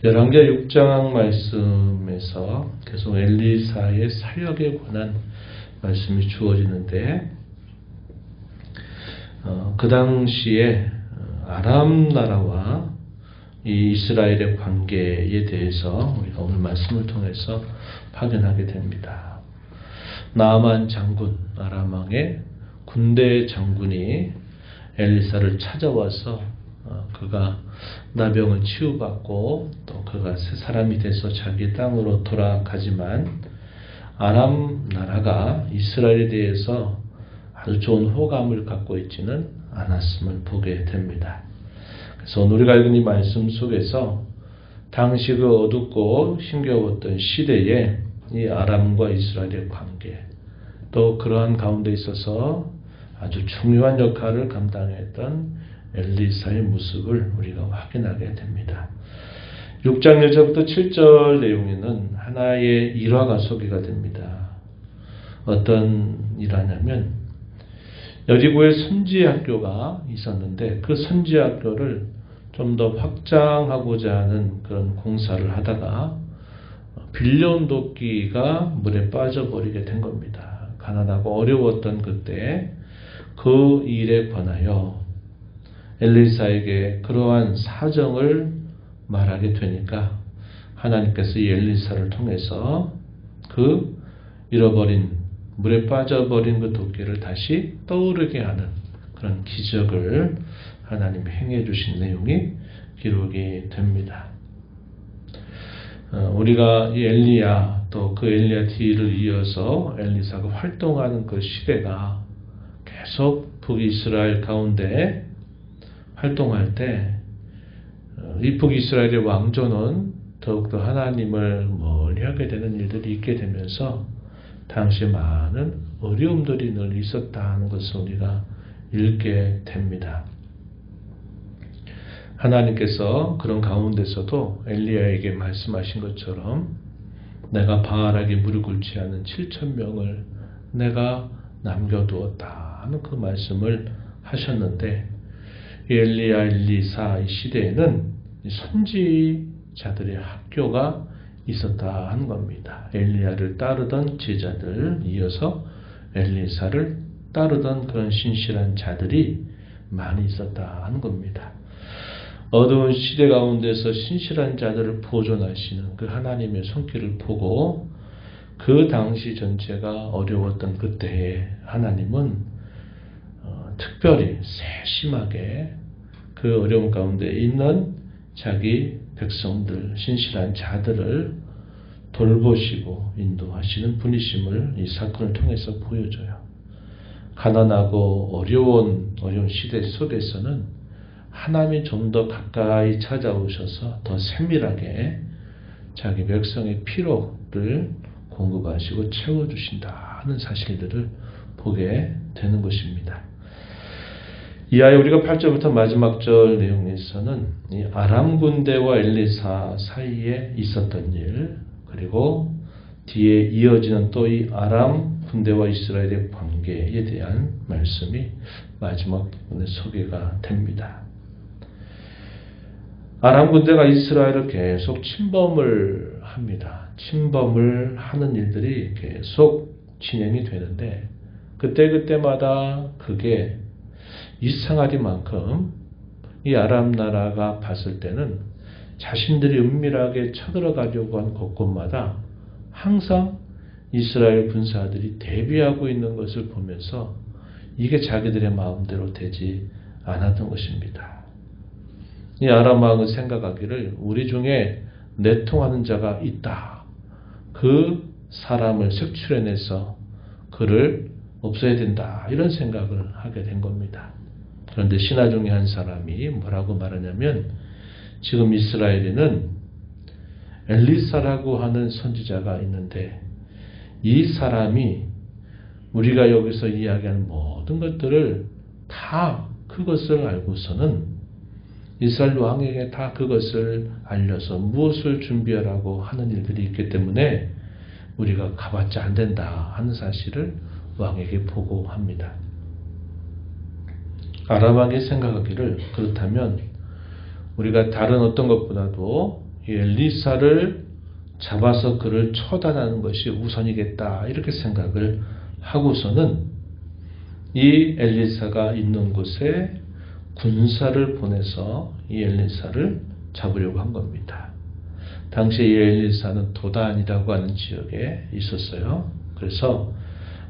열왕기하 6장 말씀에서 계속 엘리사의 사역에 관한 말씀이 주어지는데 그 당시에 아람 나라와 이 이스라엘의 관계에 대해서 우리가 오늘 말씀을 통해서 확인하게 됩니다. 나아만 장군, 아람 왕의 군대 장군이 엘리사를 찾아와서 그가 나병을 치유받고 또 그가 새 사람이 돼서 자기 땅으로 돌아가지만 아람 나라가 이스라엘에 대해서 아주 좋은 호감을 갖고 있지는 않았음을 보게 됩니다. 그래서 오늘 우리가 읽은 이 말씀 속에서 당시 그 어둡고 힘겨웠던 시대에 이 아람과 이스라엘의 관계, 또 그러한 가운데 있어서 아주 중요한 역할을 감당했던 엘리사의 모습을 우리가 확인하게 됩니다. 6장 1절부터 7절 내용에는 하나의 일화가 소개가 됩니다. 어떤 일화냐면 여리고에 선지학교가 있었는데 그 선지학교를 좀 더 확장하고자 하는 그런 공사를 하다가 빌려온 도끼가 물에 빠져버리게 된 겁니다. 가난하고 어려웠던 그때 그 일에 관하여 엘리사에게 그러한 사정을 말하게 되니까 하나님께서 이 엘리사를 통해서 그 잃어버린 물에 빠져버린 그 도끼를 다시 떠오르게 하는 그런 기적을 하나님이 행해 주신 내용이 기록이 됩니다. 우리가 이 엘리야 또 그 엘리야 뒤를 이어서 엘리사가 활동하는 그 시대가 계속 북이스라엘 가운데 활동할 때 이 북이스라엘의 왕조는 더욱더 하나님을 멀리하게 되는 일들이 있게 되면서 당시 많은 어려움들이 늘 있었다는 것을 우리가 읽게 됩니다. 하나님께서 그런 가운데서도 엘리야에게 말씀하신 것처럼 내가 바알에게 무릎 꿇지 않은 7,000명을 내가 남겨두었다 하는 그 말씀을 하셨는데 이 엘리야, 엘리사 이 시대에는 선지자들의 학교가 있었다 하는 겁니다. 엘리야를 따르던 제자들, 이어서 엘리사를 따르던 그런 신실한 자들이 많이 있었다 하는 겁니다. 어두운 시대 가운데서 신실한 자들을 보존하시는 그 하나님의 손길을 보고 그 당시 전체가 어려웠던 그때에 하나님은 특별히 세심하게 그 어려움 가운데 있는 자기 백성들, 신실한 자들을 돌보시고 인도하시는 분이심을 이 사건을 통해서 보여줘요. 가난하고 어려운 시대 속에서는 하나님이 좀 더 가까이 찾아오셔서 더 세밀하게 자기 백성의 필요를 공급하시고 채워주신다 하는 사실들을 보게 되는 것입니다. 이하에 우리가 8절부터 마지막 절 내용에서는 이 아람 군대와 엘리사 사이에 있었던 일, 그리고 뒤에 이어지는 또 이 아람 군대와 이스라엘의 관계에 대한 말씀이 마지막 부분에 소개가 됩니다. 아람 군대가 이스라엘을 계속 침범을 합니다. 침범을 하는 일들이 계속 진행이 되는데 그때마다 그게 이상하리만큼 이 아람 나라가 봤을 때는 자신들이 은밀하게 쳐들어가려고 한 곳곳마다 항상 이스라엘 군사들이 대비하고 있는 것을 보면서 이게 자기들의 마음대로 되지 않았던 것입니다. 이 아람 왕은 생각하기를 우리 중에 내통하는 자가 있다. 그 사람을 색출해내서 그를 없애야 된다. 이런 생각을 하게 된 겁니다. 그런데 신하 중에 한 사람이 뭐라고 말하냐면 지금 이스라엘에는 엘리사라고 하는 선지자가 있는데 이 사람이 우리가 여기서 이야기하는 모든 것들을 다 그것을 알고서는 이스라엘 왕에게 다 그것을 알려서 무엇을 준비하라고 하는 일들이 있기 때문에 우리가 가봤자 안 된다 하는 사실을 왕에게 보고합니다. 아람 왕이 생각하기를 그렇다면 우리가 다른 어떤 것보다도 이 엘리사를 잡아서 그를 처단하는 것이 우선이겠다 이렇게 생각을 하고서는 이 엘리사가 있는 곳에 군사를 보내서 이 엘리사를 잡으려고 한 겁니다. 당시 이 엘리사는 도단이라고 하는 지역에 있었어요. 그래서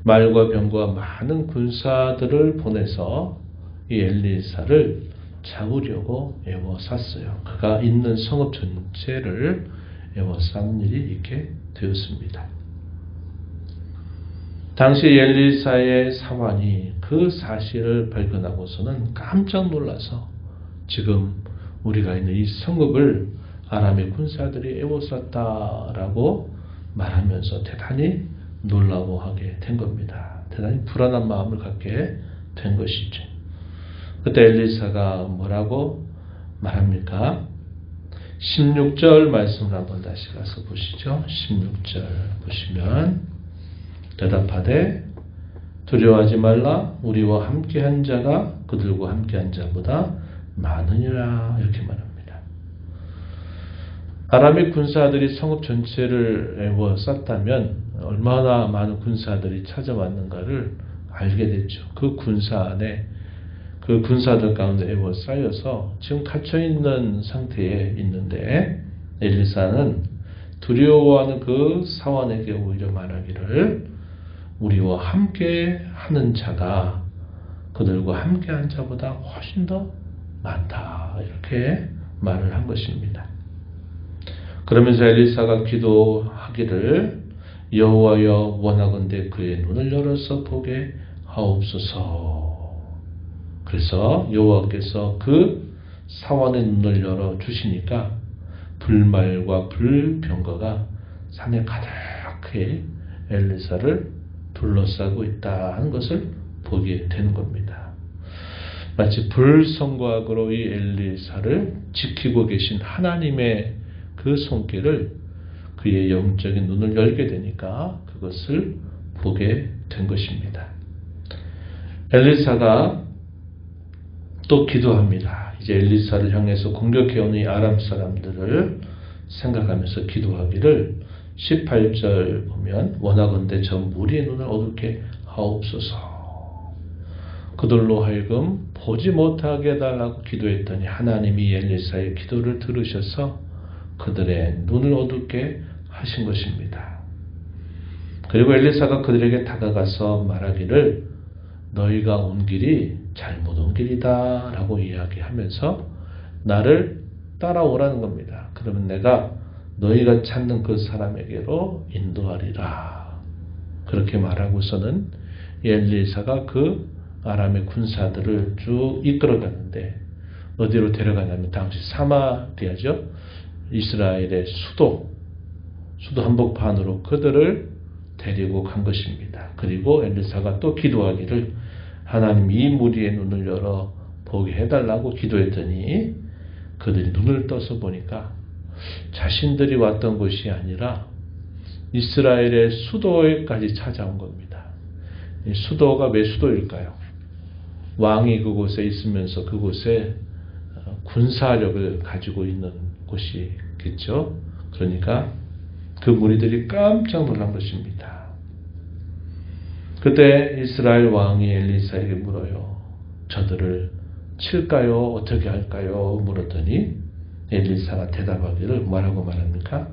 말과 병과 많은 군사들을 보내서 이 엘리사를 잡으려고 애워쌌어요. 그가 있는 성읍 전체를 애워싼 일이 있게 되었습니다. 당시 엘리사의 사환이 그 사실을 발견하고서는 깜짝 놀라서 지금 우리가 있는 이 성읍을 아람의 군사들이 애워쌌다라고 말하면서 대단히 놀라워하게 된 겁니다. 대단히 불안한 마음을 갖게 된 것이죠. 그때 엘리사가 뭐라고 말합니까? 16절 말씀을 한번 다시 가서 보시죠. 16절 보시면 대답하되 두려워하지 말라. 우리와 함께한 자가 그들과 함께한 자보다 많으니라 이렇게 말합니다. 아람의 군사들이 성읍 전체를 애워쌌다면 얼마나 많은 군사들이 찾아왔는가를 알게 됐죠. 그 군사 안에 그 군사들 가운데 애워싸여서 지금 갇혀있는 상태에 있는데 엘리사는 두려워하는 그 사환에게 오히려 말하기를 우리와 함께 하는 자가 그들과 함께한 자보다 훨씬 더 많다 이렇게 말을 한 것입니다. 그러면서 엘리사가 기도하기를 여호와여 원하건대 그의 눈을 열어서 보게 하옵소서. 그래서 여호와께서 그 사환의 눈을 열어 주시니까 불말과 불병거가 산에 가득히 엘리사를 둘러싸고 있다는 것을 보게 되는 겁니다. 마치 불성과학으로 이 엘리사를 지키고 계신 하나님의 그 손길을 그의 영적인 눈을 열게 되니까 그것을 보게 된 것입니다. 엘리사가 또 기도합니다. 이제 엘리사를 향해서 공격해오는 이 아람 사람들을 생각하면서 기도하기를 18절 보면 원하건대 저 무리의 눈을 어둡게 하옵소서. 그들로 하여금 보지 못하게 해달라고 기도했더니 하나님이 엘리사의 기도를 들으셔서 그들의 눈을 어둡게 하신 것입니다. 그리고 엘리사가 그들에게 다가가서 말하기를 너희가 온 길이 잘못 온 길이다 라고 이야기하면서 나를 따라오라는 겁니다. 그러면 내가 너희가 찾는 그 사람에게로 인도하리라. 그렇게 말하고서는 엘리사가 그 아람의 군사들을 쭉 이끌어가는데 어디로 데려가냐면 당시 사마리아죠. 이스라엘의 수도 한복판으로 그들을 데리고 간 것입니다. 그리고 엘리사가 또 기도하기를 하나님 이 무리의 눈을 열어 보게 해달라고 기도했더니 그들이 눈을 떠서 보니까 자신들이 왔던 곳이 아니라 이스라엘의 수도에까지 찾아온 겁니다. 이 수도가 왜 수도일까요? 왕이 그곳에 있으면서 그곳에 군사력을 가지고 있는 곳이겠죠. 그러니까 그 무리들이 깜짝 놀란 것입니다. 그때 이스라엘 왕이 엘리사에게 물어요. 저들을 칠까요? 어떻게 할까요? 물었더니 엘리사가 대답하기를 뭐라고 말합니까?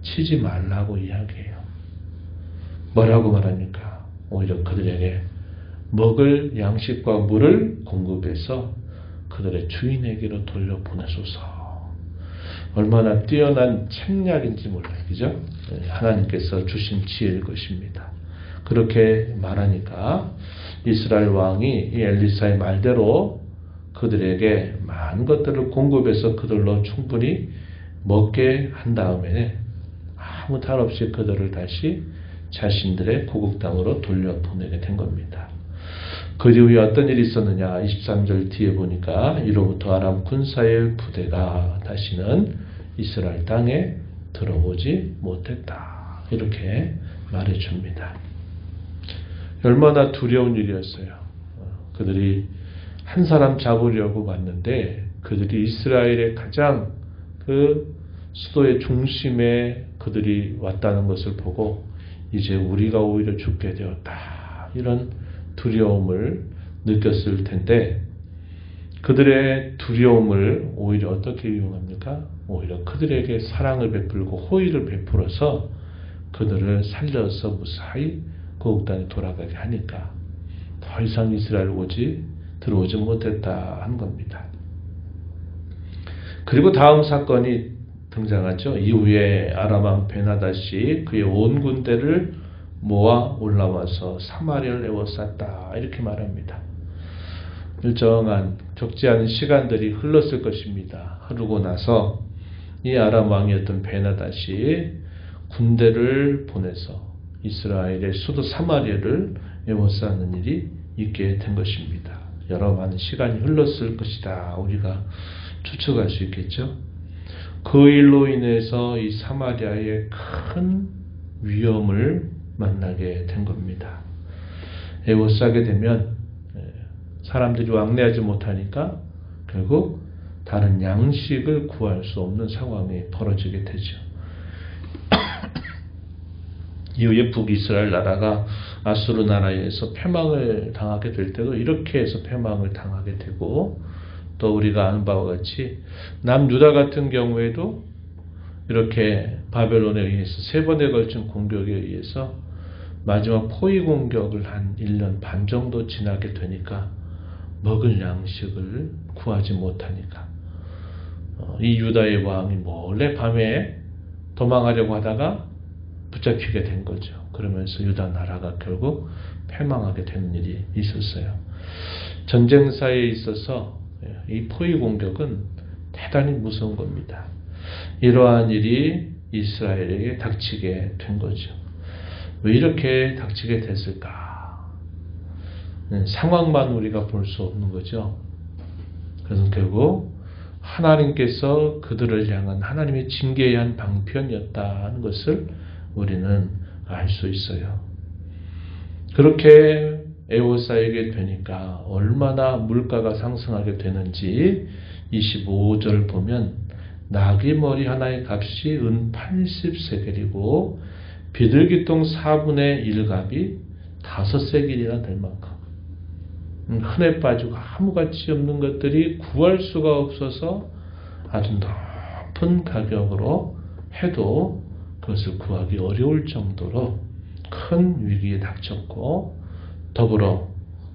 치지 말라고 이야기해요. 뭐라고 말합니까? 오히려 그들에게 먹을 양식과 물을 공급해서 그들의 주인에게로 돌려보내소서. 얼마나 뛰어난 책략인지 몰라요. 그죠? 하나님께서 주신 지혜일 것입니다. 그렇게 말하니까 이스라엘 왕이 이 엘리사의 말대로 그들에게 많은 것들을 공급해서 그들로 충분히 먹게 한 다음에 아무 탈 없이 그들을 다시 자신들의 고국 땅으로 돌려보내게 된 겁니다. 그 이후에 어떤 일이 있었느냐 23절 뒤에 보니까 이로부터 아람 군사의 부대가 다시는 이스라엘 땅에 들어오지 못했다. 이렇게 말해줍니다. 얼마나 두려운 일이었어요. 그들이 한 사람 잡으려고 왔는데 그들이 이스라엘의 가장 그 수도의 중심에 그들이 왔다는 것을 보고 이제 우리가 오히려 죽게 되었다, 이런 두려움을 느꼈을 텐데, 그들의 두려움을 오히려 어떻게 이용합니까? 오히려 그들에게 사랑을 베풀고 호의를 베풀어서 그들을 살려서 무사히 고국 땅에 돌아가게 하니까 더 이상 이스라엘 들어오지 못했다 한 겁니다. 그리고 다음 사건이 등장하죠. 이후에 아람 왕 베나닷이 그의 온 군대를 모아 올라와서 사마리아를 에워쌌다, 이렇게 말합니다. 일정한 적지 않은 시간들이 흘렀을 것입니다. 흐르고 나서 이 아람 왕이었던 베나닷이 군대를 보내서 이스라엘의 수도 사마리아를 에워싸는 일이 있게 된 것입니다. 여러 많은 시간이 흘렀을 것이다, 우리가 추측할 수 있겠죠. 그 일로 인해서 이 사마리아에 큰 위험을 만나게 된 겁니다. 에워싸게 되면 사람들이 왕래하지 못하니까 결국 다른 양식을 구할 수 없는 상황이 벌어지게 되죠. 이후에 북이스라엘 나라가 아수르 나라에 의해서 패망을 당하게 될 때도 이렇게 해서 패망을 당하게 되고, 또 우리가 아는 바와 같이 남유다 같은 경우에도 이렇게 바벨론에 의해서 3번에 걸친 공격에 의해서 마지막 포위 공격을 한 1년 반 정도 지나게 되니까 먹을 양식을 구하지 못하니까 이 유다의 왕이 몰래 밤에 도망하려고 하다가 붙잡히게 된 거죠. 그러면서 유다 나라가 결국 패망하게 되는 일이 있었어요. 전쟁사에 있어서 이 포위 공격은 대단히 무서운 겁니다. 이러한 일이 이스라엘에게 닥치게 된 거죠. 왜 이렇게 닥치게 됐을까? 상황만 우리가 볼 수 없는 거죠. 그래서 결국 하나님께서 그들을 향한 하나님의 징계에 한 방편이었다는 것을 우리는 알 수 있어요. 그렇게 에워싸이게 되니까 얼마나 물가가 상승하게 되는지 25절 보면 나귀 머리 하나의 값이 은 80세겔이고 비둘기똥 4분의 1값이 5세겔이나 될 만큼 흔해 빠지고 아무가치 없는 것들이 구할 수가 없어서 아주 높은 가격으로 해도 그것을 구하기 어려울 정도로 큰 위기에 닥쳤고, 더불어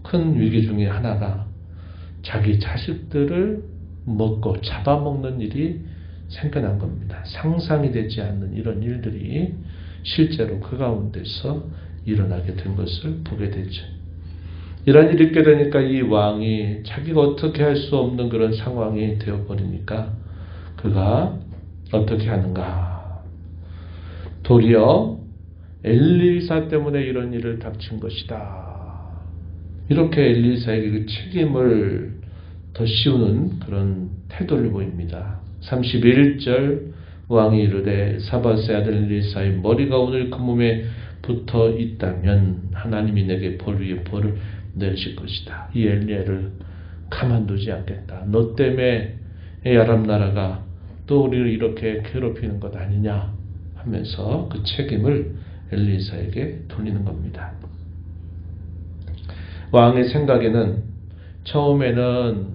큰 위기 중에 하나가 자기 자식들을 먹고 잡아먹는 일이 생겨난 겁니다. 상상이 되지 않는 이런 일들이 실제로 그 가운데서 일어나게 된 것을 보게 되죠. 이런 일이 있게 되니까 이 왕이 자기가 어떻게 할 수 없는 그런 상황이 되어버리니까 그가 어떻게 하는가? 도리어 엘리사 때문에 이런 일을 닥친 것이다, 이렇게 엘리사에게 그 책임을 더 씌우는 그런 태도를 보입니다. 31절 왕이 이르되 사밧의 아들 엘리사의 머리가 오늘 그 몸에 붙어 있다면 하나님이 내게 벌 위에 벌을 내리실 것이다. 이 엘리야를 가만두지 않겠다. 너 때문에 이 아람 나라가 또 우리를 이렇게 괴롭히는 것 아니냐 하면서 그 책임을 엘리사에게 돌리는 겁니다. 왕의 생각에는 처음에는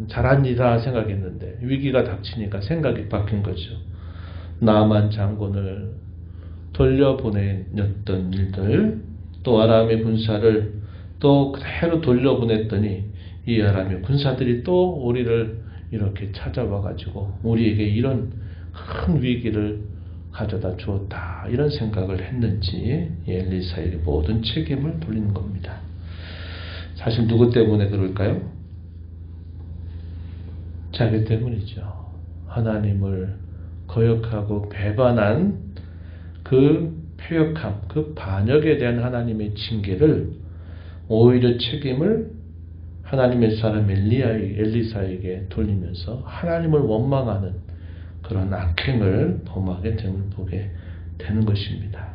잘한 일이다 생각했는데 위기가 닥치니까 생각이 바뀐 거죠. 나만 장군을 돌려보냈던 일들, 또 아람의 군사를 또 그대로 돌려보냈더니 이 아람의 군사들이 또 우리를 이렇게 찾아와 가지고 우리에게 이런 큰 위기를 가져다 주었다, 이런 생각을 했는지 엘리사에게 모든 책임을 돌리는 겁니다. 사실 누구 때문에 그럴까요? 자기 때문이죠. 하나님을 거역하고 배반한 그 패역함, 그 반역에 대한 하나님의 징계를 오히려 책임을 하나님의 사람 엘리사에게 돌리면서 하나님을 원망하는 그런 악행을 범하게 보게 되는 것입니다.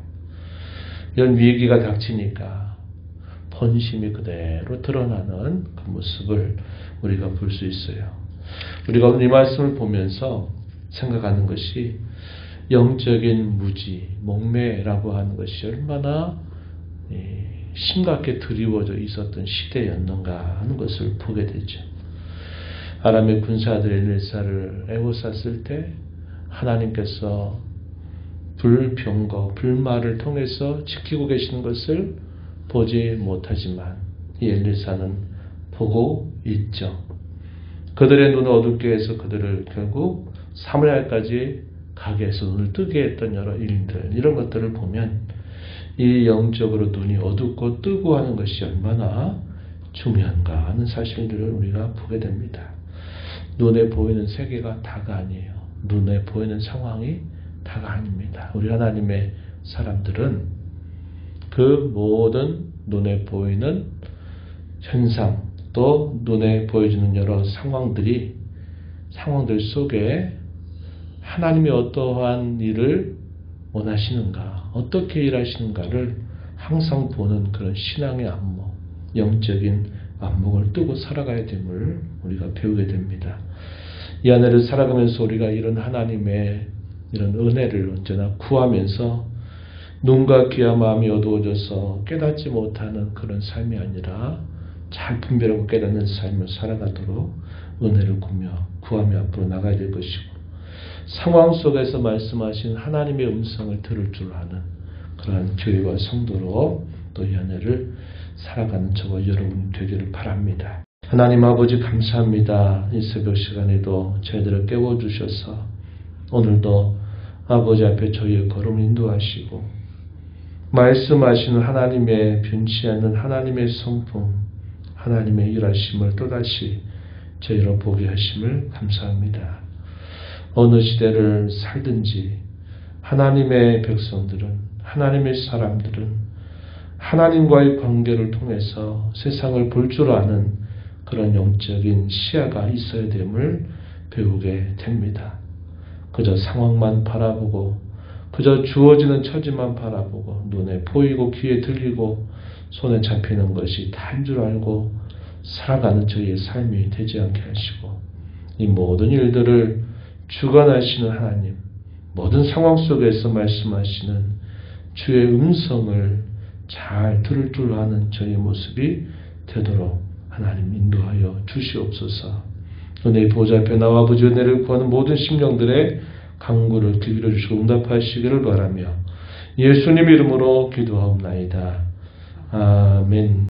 이런 위기가 닥치니까 본심이 그대로 드러나는 그 모습을 우리가 볼 수 있어요. 우리가 오늘 이 말씀을 보면서 생각하는 것이 영적인 무지, 목매라고 하는 것이 얼마나 심각하게 드리워져 있었던 시대였는가 하는 것을 보게 되죠. 아람의 군사들이 엘사를 애워쌌을 때 하나님께서 불병거, 불말을 통해서 지키고 계시는 것을 보지 못하지만 이 엘사는 보고 있죠. 그들의 눈을 어둡게 해서 그들을 결국 사마리아까지 가게 해서 눈을 뜨게 했던 여러 일들, 이런 것들을 보면 이 영적으로 눈이 어둡고 뜨고 하는 것이 얼마나 중요한가 하는 사실들을 우리가 보게 됩니다. 눈에 보이는 세계가 다가 아니에요. 눈에 보이는 상황이 다가 아닙니다. 우리 하나님의 사람들은 그 모든 눈에 보이는 현상, 또 눈에 보여지는 여러 상황들 속에 하나님이 어떠한 일을 원하시는가, 어떻게 일하시는가를 항상 보는 그런 신앙의 안목, 영적인 안목을 뜨고 살아가야 됨을 우리가 배우게 됩니다. 이 안에를 살아가면서 우리가 이런 하나님의 이런 은혜를 언제나 구하면서 눈과 귀와 마음이 어두워져서 깨닫지 못하는 그런 삶이 아니라 잘 분별하고 깨닫는 삶을 살아가도록 은혜를 구하며 앞으로 나가야 될 것이고, 상황 속에서 말씀하신 하나님의 음성을 들을 줄 아는 그러한 교회와 성도로 또 이 은혜를 살아가는 저와 여러분이 되기를 바랍니다. 하나님 아버지 감사합니다. 이 새벽 시간에도 저희들을 깨워주셔서 오늘도 아버지 앞에 저희의 걸음을 인도하시고 말씀하시는 하나님의 변치 않는 하나님의 성품, 하나님의 일하심을 또다시 저희로 보게 하심을 감사합니다. 어느 시대를 살든지 하나님의 백성들은, 하나님의 사람들은 하나님과의 관계를 통해서 세상을 볼 줄 아는 그런 영적인 시야가 있어야 됨을 배우게 됩니다. 그저 상황만 바라보고 그저 주어지는 처지만 바라보고 눈에 보이고 귀에 들리고 손에 잡히는 것이 다인 줄 알고 살아가는 저희의 삶이 되지 않게 하시고, 이 모든 일들을 주관하시는 하나님, 모든 상황 속에서 말씀하시는 주의 음성을 잘 들을 줄 아는 저희의 모습이 되도록 하나님 인도하여 주시옵소서. 은혜의 보좌 앞에 나와 아버지 은혜를 구하는 모든 심령들의 간구를 기울여 주시고 응답하시기를 바라며 예수님 이름으로 기도하옵나이다. 아멘.